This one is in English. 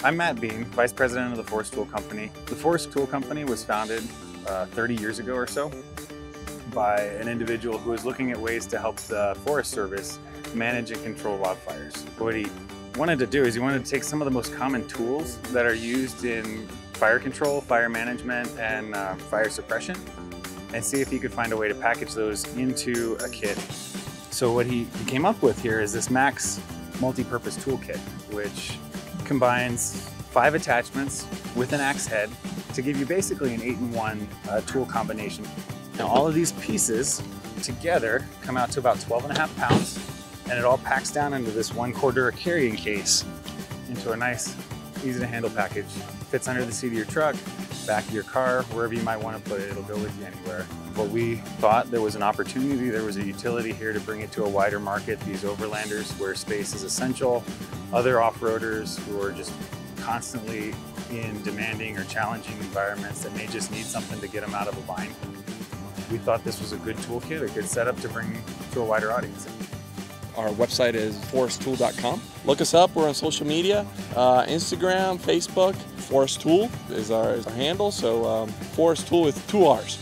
I'm Matt Bean, Vice President of the Forrest Tool Company. The Forrest Tool Company was founded 30 years ago or so by an individual who was looking at ways to help the Forest Service manage and control wildfires. What he wanted to do is he wanted to take some of the most common tools that are used in fire control, fire management, and fire suppression, and see if he could find a way to package those into a kit. So what he came up with here is this Max multi-purpose toolkit, which combines 5 attachments with an axe head to give you basically an 8-in-1 tool combination. Now all of these pieces together come out to about 12.5 pounds, and it all packs down into this 1/4 carrying case into a nice, easy to handle package. Fits under the seat of your truck, back of your car, wherever you might want to put it, it'll go with you anywhere. But we thought there was an opportunity, there was a utility here to bring it to a wider market, these overlanders where space is essential, other off-roaders who are just constantly in demanding or challenging environments that may just need something to get them out of a bind. We thought this was a good toolkit, a good setup to bring to a wider audience. Our website is forresttool.com. Look us up, we're on social media, Instagram, Facebook. Forrest Tool is our handle, so Forrest Tool with 2 R's.